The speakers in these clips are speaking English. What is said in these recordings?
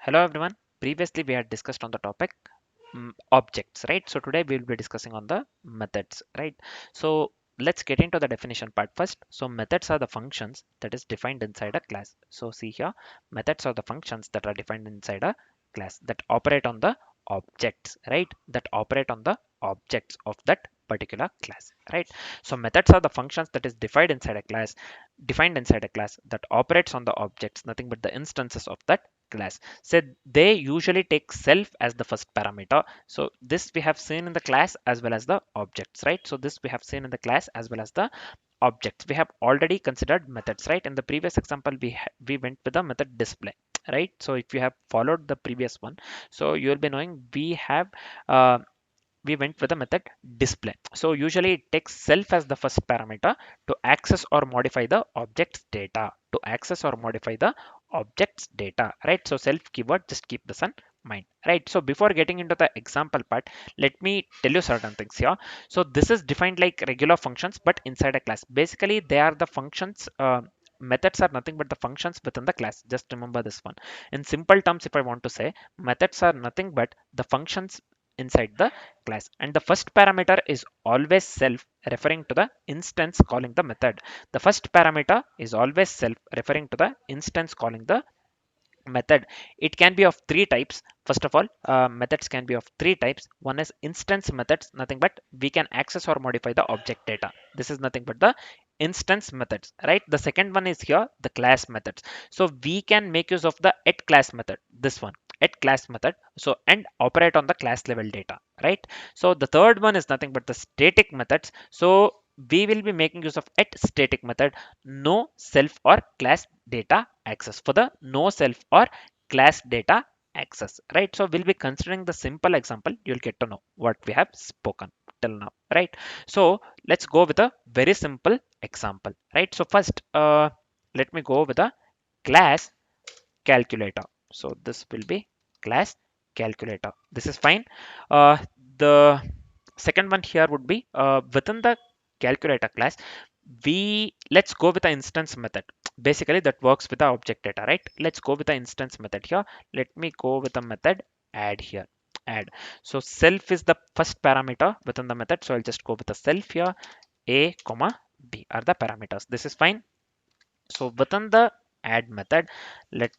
Hello everyone. Previously we had discussed on the topic objects, right? So today we will be discussing on the methods, right? So let's get into the definition part first. So methods are the functions that is defined inside a class. So see here, methods are the functions that are defined inside a class that operate on the objects, right? That operate on the objects of that particular class, right? So methods are the functions that is defined inside a class that operates on the objects, nothing but the instances of that class. So they usually take self as the first parameter. So this we have seen in the class as well as the objects, right? So this we have seen in the class as well as the objects. We have already considered methods, right? In the previous example we went with the method display, right? So if you have followed the previous one, so you will be knowing uh, we went with the method display. So usually it takes self as the first parameter to access or modify the object's data, right? So self keyword, just keep this in mind, right? So before getting into the example part, let me tell you certain things here. So this is defined like regular functions but inside a class. Basically they are the functions. Methods are nothing but the functions within the class. Just remember this one. In simple terms, if I want to say, methods are nothing but the functions inside the class, and the first parameter is always self, referring to the instance calling the method. The first parameter is always self, referring to the instance calling the method. It can be of three types. First of all, methods can be of three types. One is instance methods, nothing but we can access or modify the object data. This is nothing but the instance methods, right? The second one is here the class methods. So we can make use of the at class method, this one, at class method, so and operate on the class level data, right? So the third one is nothing but the static methods. So we will be making use of at static method, no self or class data access, for the no self or class data access, right? So we'll be considering the simple example. You'll get to know what we have spoken till now, right? So let's go with a very simple example, right? So first, let me go with a class calculator. So this will be class calculator. This is fine. The second one here would be within the calculator class, we let's go with the instance method. Basically that works with the object data, right? Let's go with the instance method here. Let me go with the method add here. Add. So self is the first parameter within the method. So I'll just go with the self here. A comma B are the parameters. This is fine. So within the add method, let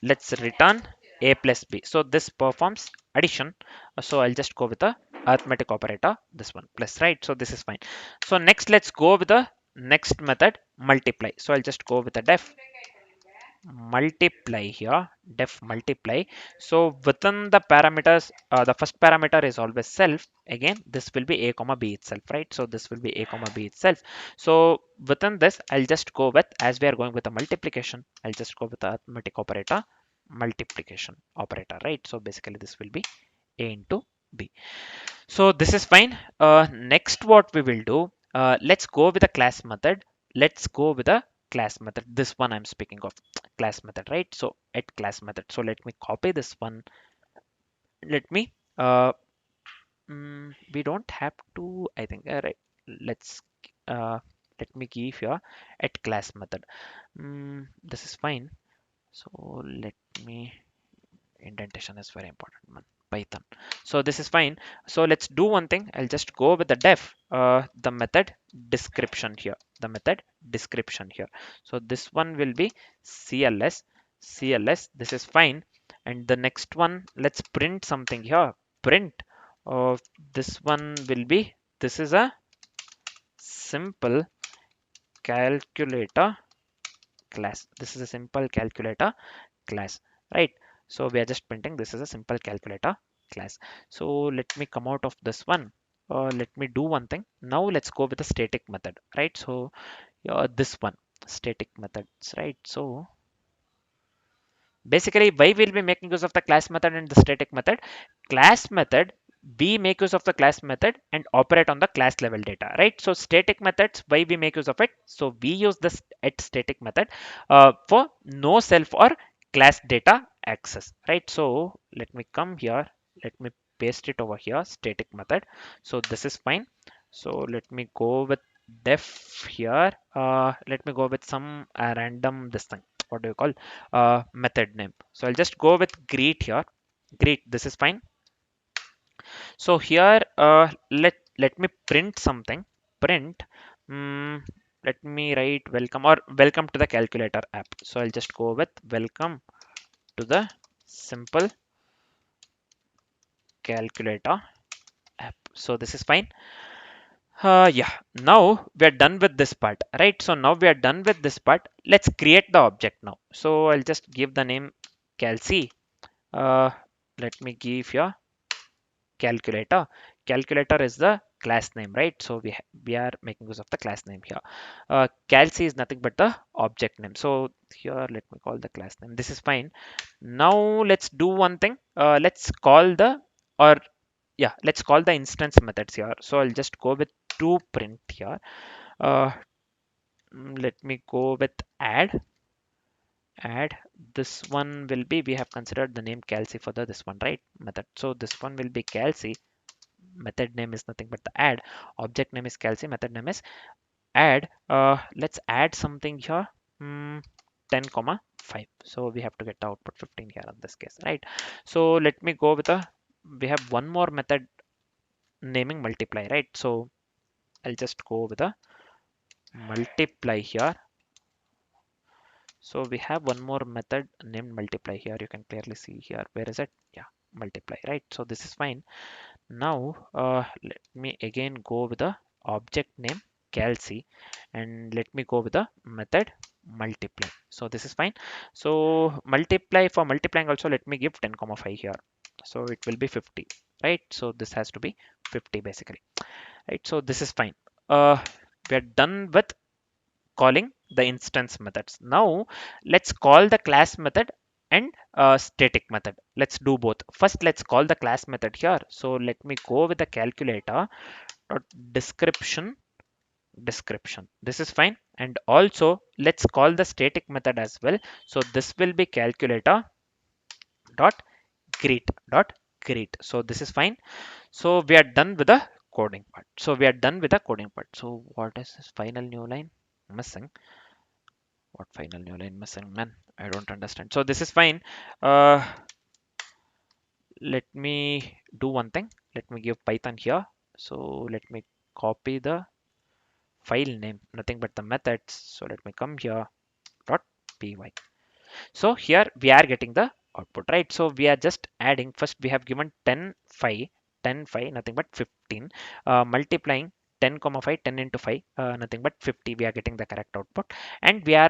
let's return a plus b. So this performs addition. So I'll just go with the arithmetic operator, this one plus, right? So this is fine. So next let's go with the next method multiply. So I'll just go with the def multiply here, def multiply. So within the parameters, the first parameter is always self. Again this will be a comma b itself, right? So this will be a comma b itself. So within this I'll just go with, as we are going with the multiplication, I'll just go with the arithmetic operator, multiplication operator, right? So basically this will be a into b. So this is fine. Next what we will do, let's go with a class method. Let's go with a class method. This one I'm speaking of class method, right? So at class method. So let me copy this one. Let me, we don't have to, I think, right. Let's, uh, let me give here at class method. This is fine. So let me, indentation is very important, man. Python. So this is fine. So let's do one thing. I'll just go with the def, the method description here, the method description here. So this one will be cls. This is fine. And the next one, let's print something here. Print. Uh, this one will be, this is a simple calculator class. This is a simple calculator class, right? So we are just printing this is a simple calculator class. So let me come out of this one. Let me do one thing. Now let's go with the static method, right? So this one, static methods, right? So basically why we'll be making use of the class method and the static method. Class method, we make use of the class method and operate on the class level data, right? So static methods, why we make use of it? So we use this at static method for no self or class data access, right? So let me come here, let me paste it over here, static method. So this is fine. So let me go with def here. Let me go with some random this thing. what do you call method name. So I'll just go with greet here. Greet, this is fine. So here let me print something. Print, let me write welcome or welcome to the calculator app. So I'll just go with welcome to the simple calculator app. So this is fine. Yeah, now we are done with this part, right? So now we are done with this part. Let's create the object now. So I'll just give the name calc. Uh, Let me give here calculator. Calculator is the class name, right? So we are making use of the class name here. Calc is nothing but the object name. So here let me call the class name. This is fine. Now let's do one thing. Let's call the or yeah, let's call the instance methods here. So I'll just go with to print here. Uh, Let me go with add. This one will be, we have considered the name calc for the this one, right, method. So this one will be calc. Method name is nothing but the add. Object name is calc. Method name is add. Let's add something here. 10 comma 5. So we have to get the output 15 here in this case, right? So let me go with a, we have one more method naming multiply, right? So I'll just go with a multiply here. So we have one more method named multiply here. You can clearly see here. Where is it? Yeah, multiply, right? So this is fine. Now let me again go with the object name calc and let me go with the method multiply. So this is fine. So multiply, for multiplying also let me give 10 comma 5 here. So it will be 50, right? So this has to be 50 basically, right? So this is fine. We are done with calling the instance methods. Now let's call the class method and static method. Let's do both. First let's call the class method here. So let me go with the calculator dot description. This is fine. And also let's call the static method as well. So this will be calculator dot greet. So this is fine. So we are done with the coding part. So what is this final new line missing? What final new line missing, man? I don't understand. So this is fine. Uh, Let me do one thing. Let me give Python here. So let me copy the file name, nothing but the methods. So let me come here, dot py. So here we are getting the output, right? So we are just adding, first we have given 10 5, 10 5, nothing but 15, multiplying 10 comma 5, 10 into 5, nothing but 50. We are getting the correct output, and we are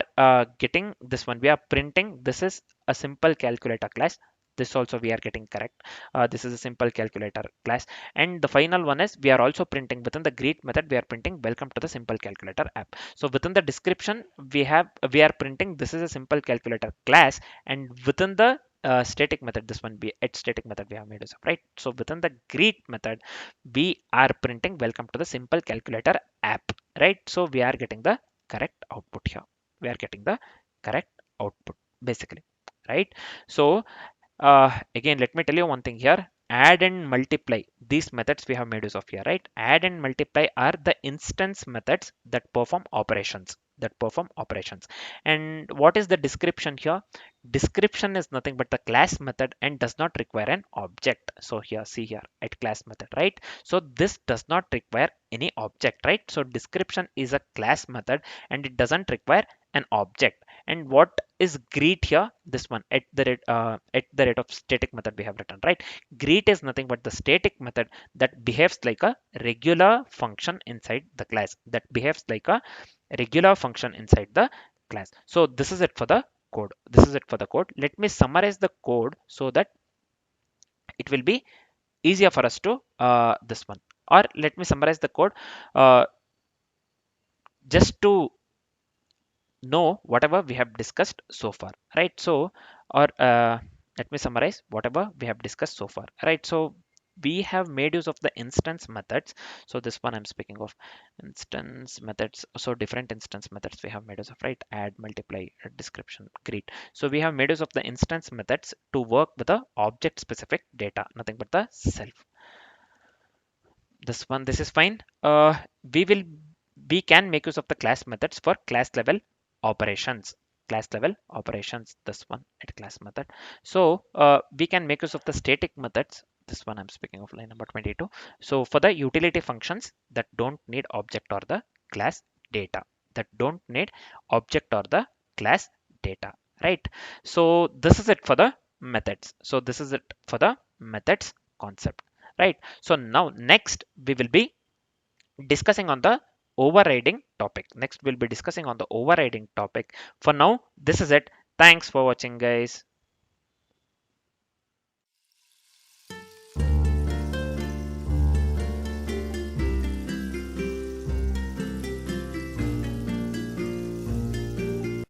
getting this one, we are printing, this is a simple calculator class. This also we are getting correct. This is a simple calculator class, and the final one is we are also printing within the greet method, we are printing welcome to the simple calculator app. So within the description we are printing this is a simple calculator class, and within the static method, this one be at static method we have made use of, right? So within the greet method we are printing welcome to the simple calculator app, right? So we are getting the correct output here. We are getting the correct output basically, right? So again, let me tell you one thing here. Add and multiply, these methods we have made use of here, right? Add and multiply are the instance methods that perform operations. And what is the description here? Description is nothing but the class method and does not require an object. So here, see here at class method, right? So this does not require any object, right? So description is a class method and it doesn't require an object. And what is greet here? This one at the rate of static method we have written, right? Greet is nothing but the static method that behaves like a regular function inside the class. So this is it for the code. Let me summarize the code so that it will be easier for us to this one. Or let me summarize the code uh, just to know whatever we have discussed so far, right? So or let me summarize whatever we have discussed so far, right? So we have made use of the instance methods. So this one I'm speaking of instance methods. So different instance methods we have made use of, right? Add, multiply, description, greet. So we have made use of the instance methods to work with the object specific data, nothing but the self. This is fine. We can make use of the class methods for class level operations. class level operations, this one at class method. So we can make use of the static methods. This one I'm speaking of line number 22. So for the utility functions that don't need object or the class data, that don't need object or the class data, right? So this is it for the methods. So this is it for the methods concept, right? So now next we will be discussing on the overriding topic. Next we'll be discussing on the overriding topic. For now, this is it. Thanks for watching, guys.